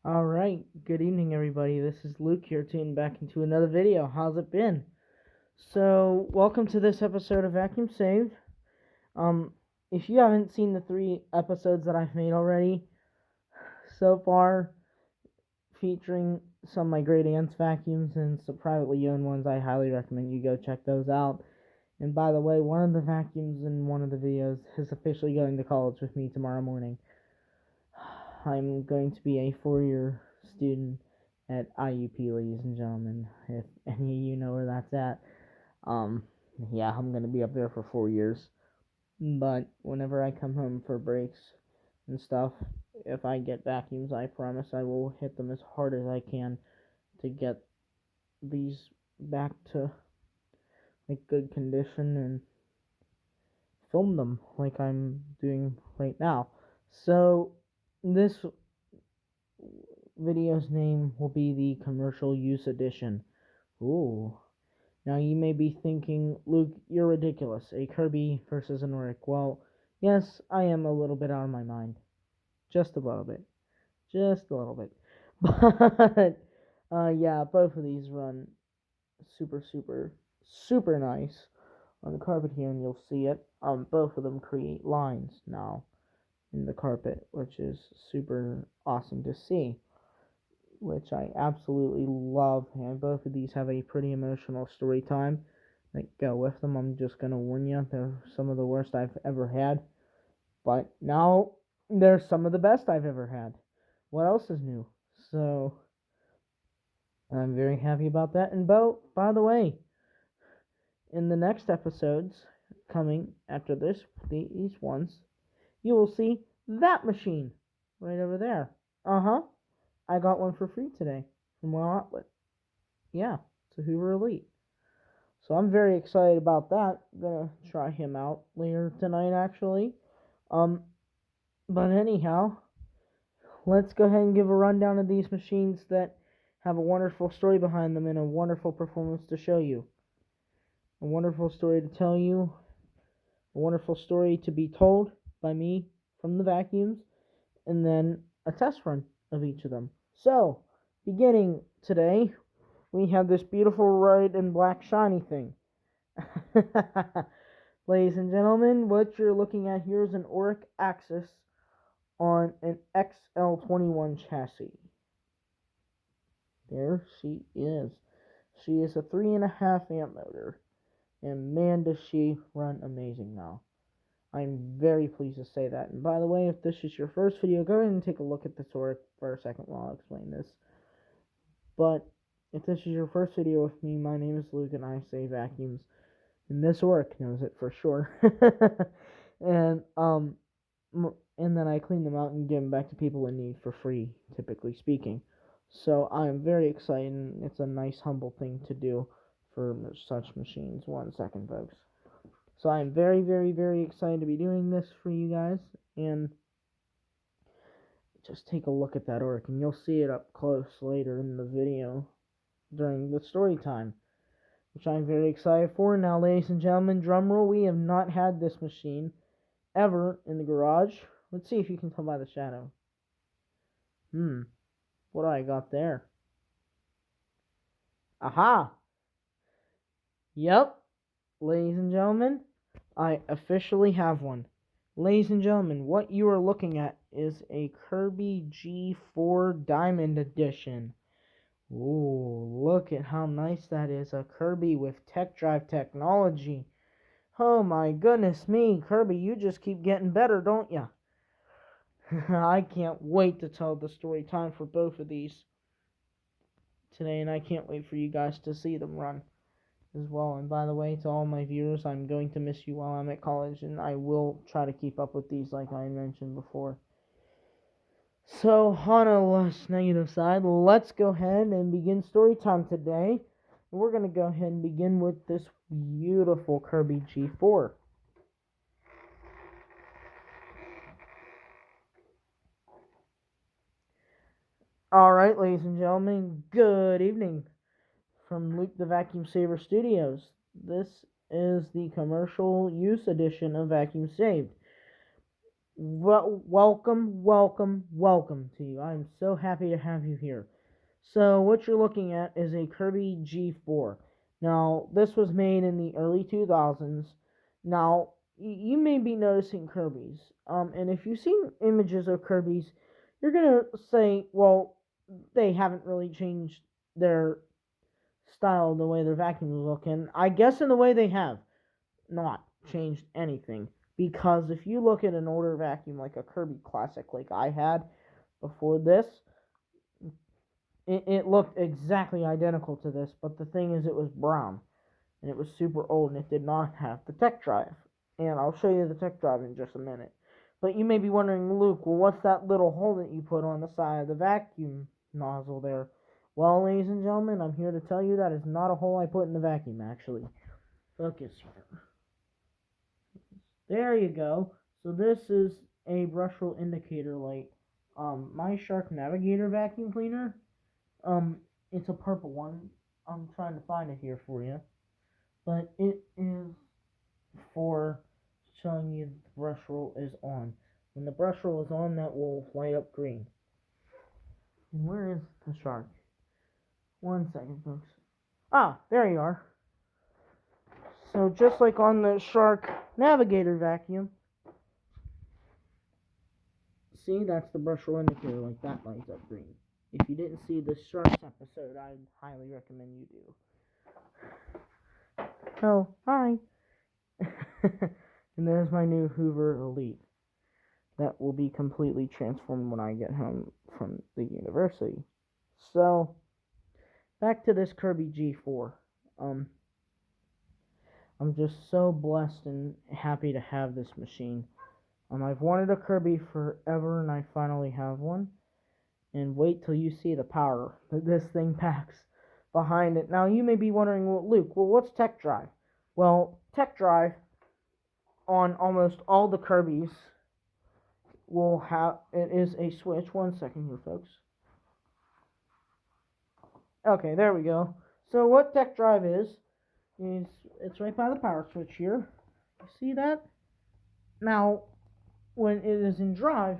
Alright, good evening everybody. This is Luke here tuning back into another video. How's it been? So, welcome to this episode of Vacuum Save. If you haven't seen the 3 episodes that I've made already so far, featuring some of my great aunt's vacuums and some privately owned ones, I highly recommend you go check those out. And by the way, one of the vacuums in one of the videos is officially going to college with me tomorrow morning. I'm going to be a 4-year student at IUP, ladies and gentlemen. If any of you know where that's at, yeah, I'm going to be up there for 4 years. But whenever I come home for breaks and stuff, if I get vacuums, I promise I will hit them as hard as I can to get these back to like good condition and film them like I'm doing right now. So this video's name will be the commercial use edition. Ooh. Now you may be thinking, Luke, you're ridiculous. A Kirby versus an oreck. Well, yes, I am a little bit out of my mind. Just a little bit. Just a little bit. But, yeah, both of these run super nice on the carpet here, and you'll see it. Both of them create lines now in the carpet, which is super awesome to see, which I absolutely love. And both of these have a pretty emotional story time that go with them. I'm just gonna warn you, they're some of the worst I've ever had, but now they're some of the best I've ever had. What else is new? So I'm very happy about that. And by the way, in the next episodes coming after these ones, you will see that machine right over there. I got one for free today from my outlet. Yeah, it's a Hoover Elite. So I'm very excited about that. I'm gonna try him out later tonight, actually. But anyhow, let's go ahead and give a rundown of these machines that have a wonderful story behind them and a wonderful performance to show you. A wonderful story to tell you. A wonderful story to be told by me from the vacuums. And then a test run of each of them. So, beginning today, we have this beautiful red and black shiny thing. Ladies and gentlemen, what you're looking at here is an oreck axis on an XL21 chassis. There she is. She is a 3.5 amp motor, and man does she run amazing now. I'm very pleased to say that. And by the way, if this is your first video, go ahead and take a look at this oreck for a second while I explain this. But if this is your first video with me, my name is Luke and I say vacuums. And this oreck knows it for sure. and then I clean them out and give them back to people in need for free, typically speaking. So I am very excited, and it's a nice, humble thing to do for such machines. 1 second, folks. So I'm very, very, very excited to be doing this for you guys, and just take a look at that oreck, and you'll see it up close later in the video during the story time, which I'm very excited for. Now, ladies and gentlemen, drum roll, we have not had this machine ever in the garage. Let's see if you can tell by the shadow. What do I got there? Aha! Yep, ladies and gentlemen, I officially have one. Ladies and gentlemen, what you are looking at is a Kirby G4 Diamond Edition. Ooh, look at how nice that is. A Kirby with Tech Drive technology. Oh my goodness me, Kirby, you just keep getting better, don't ya? I can't wait to tell the story time for both of these today, and I can't wait for you guys to see them run as well. And by the way, to all my viewers, I'm going to miss you while I'm at college, and I will try to keep up with these like I mentioned before. So, on a less negative side, let's go ahead and begin story time today. We're going to go ahead and begin with this beautiful Kirby G4. Alright, ladies and gentlemen, good evening from Lukethevacuumsaver Studios. This is the commercial use edition of Vacuum Saved. Welcome to you. I'm so happy to have you here. So, what you're looking at is a Kirby G4. Now, this was made in the early 2000s. Now, you may be noticing Kirby's. And if you've seen images of Kirby's, you're going to say, well, they haven't really changed their style, the way their vacuums look. And I guess in the way they have not changed anything. Because if you look at an older vacuum like a Kirby Classic like I had before this, it looked exactly identical to this, but the thing is it was brown, and it was super old, and it did not have the tech drive. And I'll show you the tech drive in just a minute. But you may be wondering, Luke, well, what's that little hole that you put on the side of the vacuum nozzle there? Well, ladies and gentlemen, I'm here to tell you that is not a hole I put in the vacuum, actually. Focus here. There you go. So this is a brush roll indicator light. My Shark Navigator vacuum cleaner, it's a purple one. I'm trying to find it here for you. But it is for showing you the brush roll is on. When the brush roll is on, that will light up green. And where is the shark? 1 second, folks. Ah, there you are. So just like on the Shark Navigator vacuum, see, that's the brush roll indicator, like that lights up green. If you didn't see the Sharks episode, I'd highly recommend you do. Oh, hi. And there's my new Hoover Elite. That will be completely transformed when I get home from the university. So, back to this Kirby G4. I'm just so blessed and happy to have this machine. I've wanted a Kirby forever, and I finally have one. And wait till you see the power that this thing packs behind it. Now, you may be wondering, well, Luke, what's tech drive? Well, tech drive on almost all the Kirbys will have, it is a switch. 1 second here, folks. Okay, there we go. So what tech drive is it's right by the power switch here. You see that? Now, when it is in drive,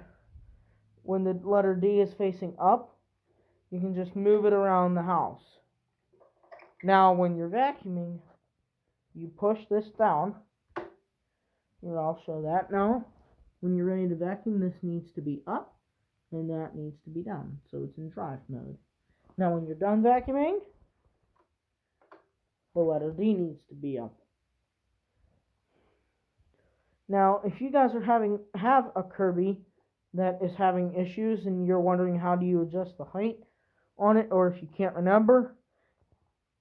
when the letter D is facing up, you can just move it around the house. Now, when you're vacuuming, you push this down. Here, I'll show that now. When you're ready to vacuum, this needs to be up, and that needs to be down, so it's in drive mode. Now, when you're done vacuuming, the letter D needs to be up. Now, if you guys have a Kirby that is having issues and you're wondering how do you adjust the height on it, or if you can't remember,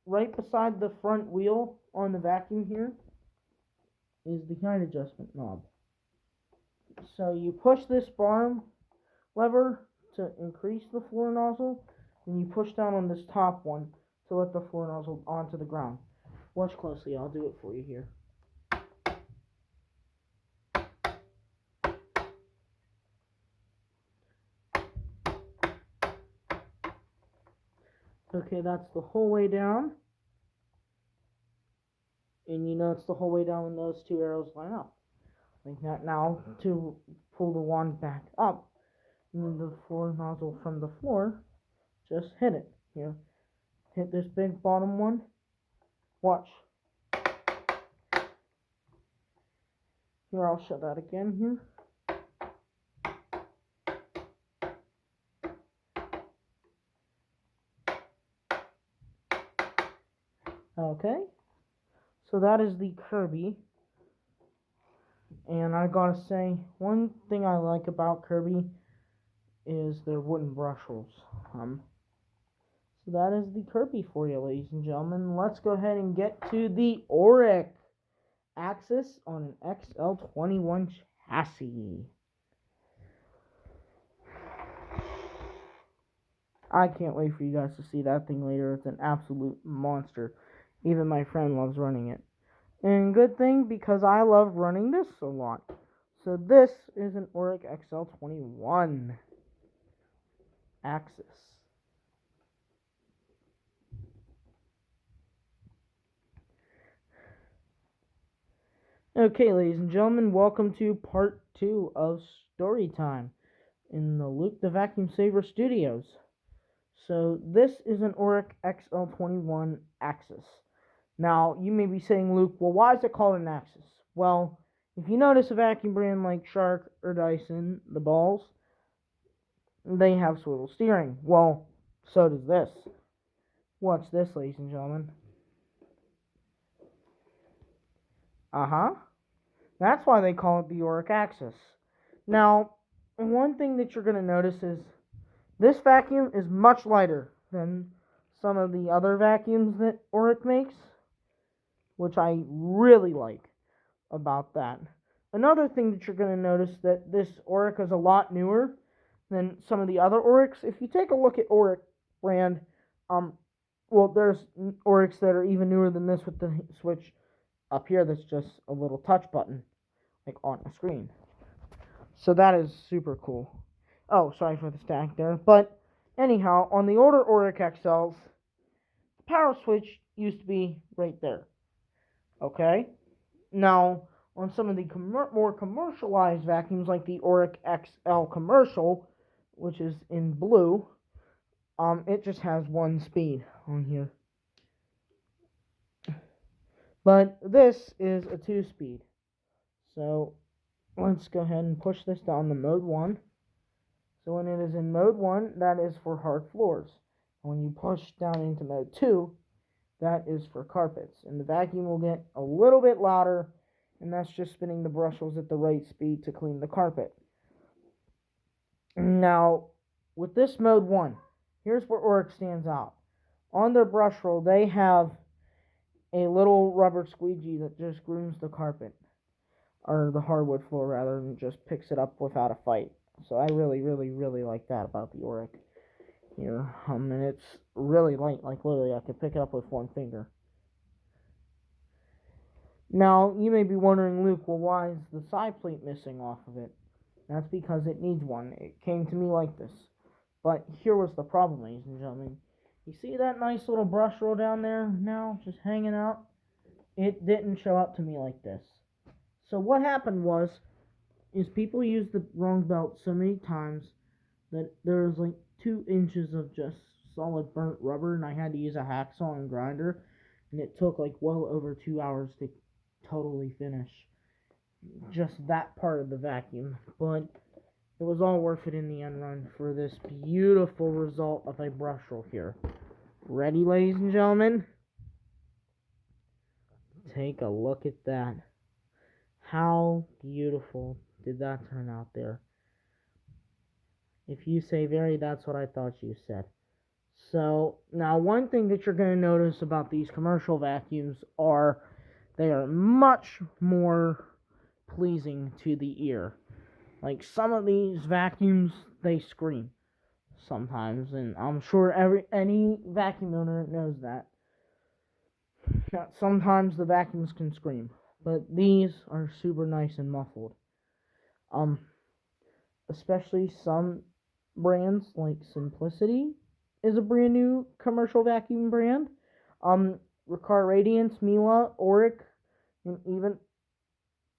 right beside the front wheel on the vacuum here is the height adjustment knob. So you push this bottom lever to increase the floor nozzle, and you push down on this top one to let the floor nozzle onto the ground. Watch closely, I'll do it for you here. Okay, that's the whole way down. And you know it's the whole way down when those two arrows line up. Like that. Now, to pull the wand back up, you need the floor nozzle from the floor. Just hit it. Here. Hit this big bottom one. Watch. Here, I'll show that again here. Okay. So that is the Kirby. And I gotta say, one thing I like about Kirby is their wooden brush rolls. So that is the Kirby for you, ladies and gentlemen. Let's go ahead and get to the oreck axis on an XL21 chassis. I can't wait for you guys to see that thing later. It's an absolute monster. Even my friend loves running it. And good thing, because I love running this a lot. So this is an oreck XL21 axis. Okay, ladies and gentlemen, welcome to part 2 of story time in the Luke the Vacuum Saver Studios. So, this is an oreck XL21 Axis. Now, you may be saying, Luke, well, why is it called an Axis? Well, if you notice a vacuum brand like Shark or Dyson, the balls, they have swivel steering. Well, so does this. What's this, ladies and gentlemen? That's why they call it the oreck Axis. Now, one thing that you're going to notice is this vacuum is much lighter than some of the other vacuums that oreck makes, which I really like about that. Another thing that you're going to notice that this oreck is a lot newer than some of the other orecks. If you take a look at oreck brand, there's orecks that are even newer than this with the switch up here that's just a little touch button, like on a screen. So that is super cool. Oh, sorry for the stack there. But anyhow, on the older oreck XLs, the power switch used to be right there. Okay? Now, on some of the more commercialized vacuums, like the oreck XL Commercial, which is in blue, it just has one speed on here. But this is a 2-speed. So, let's go ahead and push this down to mode 1. So when it is in mode 1, that is for hard floors. And when you push down into mode 2, that is for carpets. And the vacuum will get a little bit louder, and that's just spinning the brushless at the right speed to clean the carpet. Now, with this mode 1, here's where oreck stands out. On their brush roll, they have a little rubber squeegee that just grooms the carpet, or the hardwood floor rather, and just picks it up without a fight. So I really, really, really like that about the oreck here. And it's really light, like literally I could pick it up with one finger. Now, you may be wondering, Luke, well, why is the side plate missing off of it? That's because it needs one. It came to me like this. But here was the problem, ladies and gentlemen. You see that nice little brush roll down there now, just hanging out? It didn't show up to me like this. So what happened is people used the wrong belt so many times that there was like 2 inches of just solid burnt rubber, and I had to use a hacksaw and grinder, and it took like well over 2 hours to totally finish just that part of the vacuum. But it was all worth it in the end run for this beautiful result of a brush roll here. Ready, ladies and gentlemen? Take a look at that. How beautiful did that turn out there? If you say very, that's what I thought you said. So, now one thing that you're going to notice about these commercial vacuums are they are much more pleasing to the ear. Like some of these vacuums, they scream sometimes, and I'm sure any vacuum owner knows that. Now, sometimes the vacuums can scream, but these are super nice and muffled. Especially some brands like Simplicity is a brand new commercial vacuum brand. Ricard Radiance, Miele, oreck, and even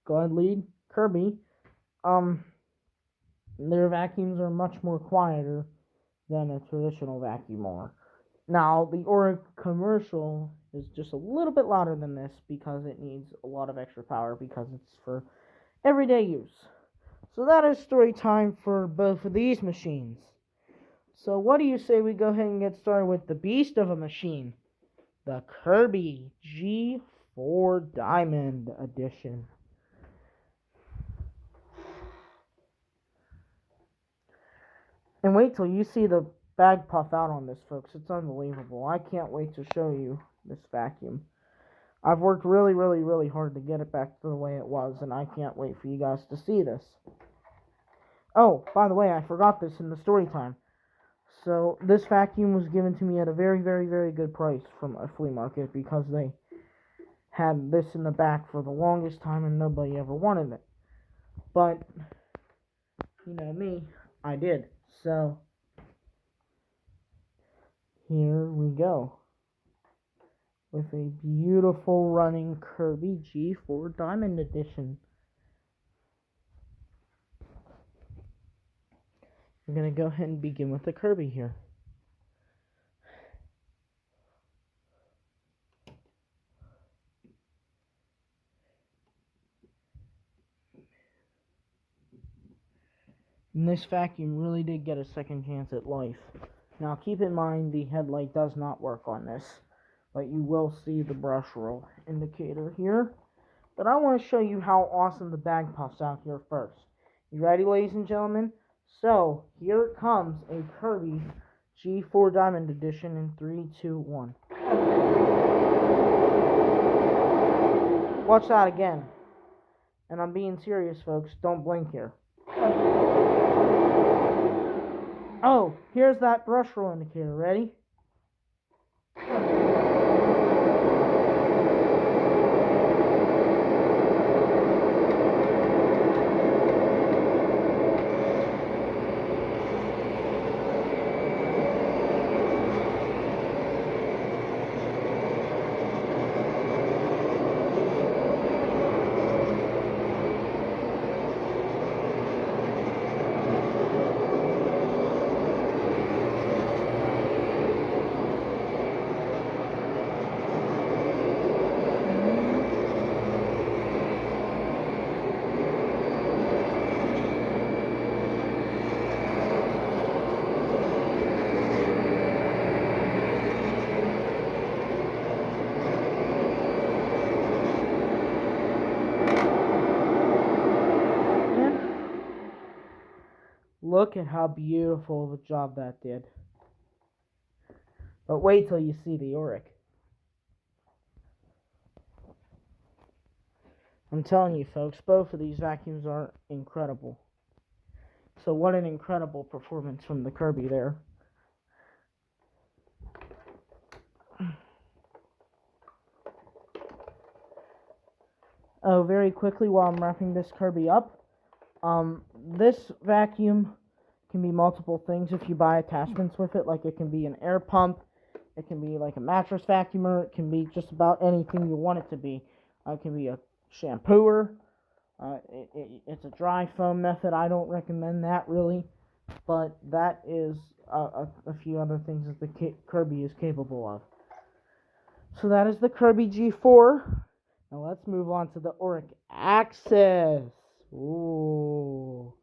Godlead, Kirby. Their vacuums are much more quieter than a traditional vacuum are. Now, the oreck Commercial is just a little bit louder than this because it needs a lot of extra power because it's for everyday use. So that is story time for both of these machines. So what do you say we go ahead and get started with the beast of a machine, the Kirby G4 Diamond Edition. And wait till you see the bag puff out on this, folks. It's unbelievable. I can't wait to show you this vacuum. I've worked really, really, really hard to get it back to the way it was, and I can't wait for you guys to see this. Oh, by the way, I forgot this in the story time. So, this vacuum was given to me at a very, very, very good price from a flea market because they had this in the back for the longest time and nobody ever wanted it. But, you know me, I did. So, here we go. with a beautiful running Kirby G4 Diamond Edition. We're going to go ahead and begin with the Kirby here. And this vacuum really did get a second chance at life. Now keep in mind the headlight does not work on this, but you will see the brush roll indicator here. But I want to show you how awesome the bag puffs out here first. You ready, ladies and gentlemen? So here comes a Kirby G4 Diamond Edition in 3, 2, 1. Watch that again. And I'm being serious, folks. Don't blink here. Oh, here's that brush roll indicator. Ready? Look at how beautiful of a job that did. But wait till you see the oreck. I'm telling you, folks, both of these vacuums are incredible. So what an incredible performance from the Kirby there. Oh, very quickly while I'm wrapping this Kirby up, this vacuum can be multiple things if you buy attachments with it. Like it can be an air pump, it can be like a mattress vacuumer, it can be just about anything you want it to be. It can be a shampooer. It's a dry foam method. I don't recommend that really, but that is a few other things that the Kirby is capable of. So that is the Kirby G4. Now let's move on to the oreck axis. Ooh.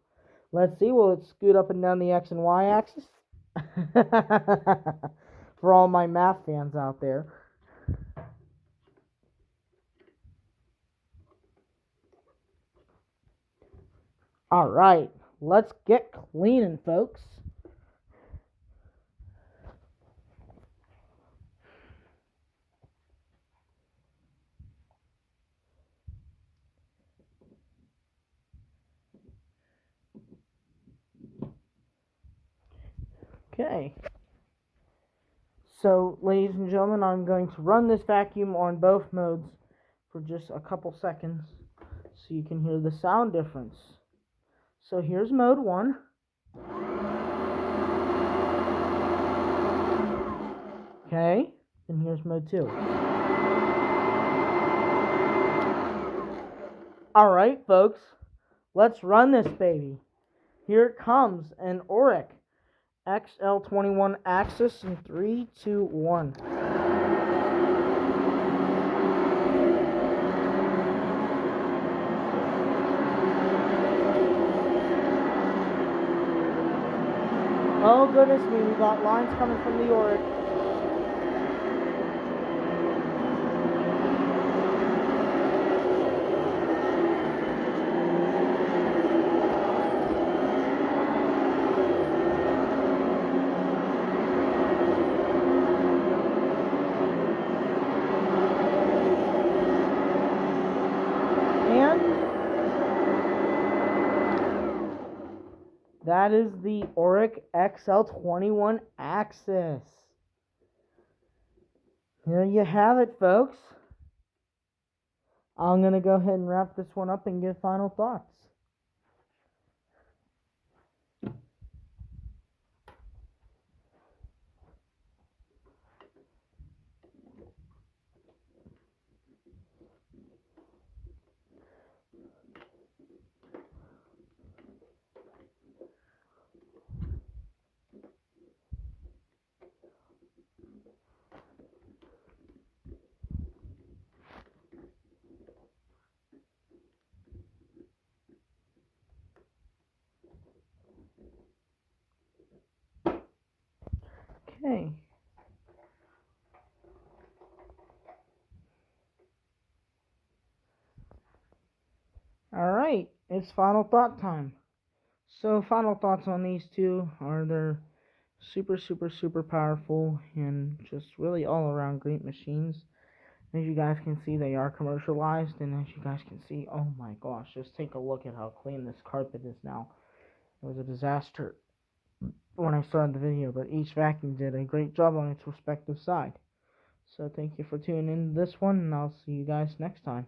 Let's see, will it scoot up and down the X and Y axis? For all my math fans out there. Alright, let's get cleaning, folks. Okay. So, ladies and gentlemen, I'm going to run this vacuum on both modes for just a couple seconds so you can hear the sound difference. So here's mode 1. Okay, and here's mode 2. Alright, folks, let's run this baby. Here it comes, an oreck XL21 axis in 3, 2, 1. Oh goodness me, we got lines coming from the oreck. That is the oreck XL21 axis. There you have it, folks. I'm going to go ahead and wrap this one up and give final thoughts. Okay. Alright, it's final thought time. So final thoughts on these two are they're super powerful and just really all around great machines. As you guys can see, they are commercialized, and as you guys can see, oh my gosh, just take a look at how clean this carpet is now. It was a disaster when I started the video, but each vacuum did a great job on its respective side. So thank you for tuning in to this one, and I'll see you guys next time.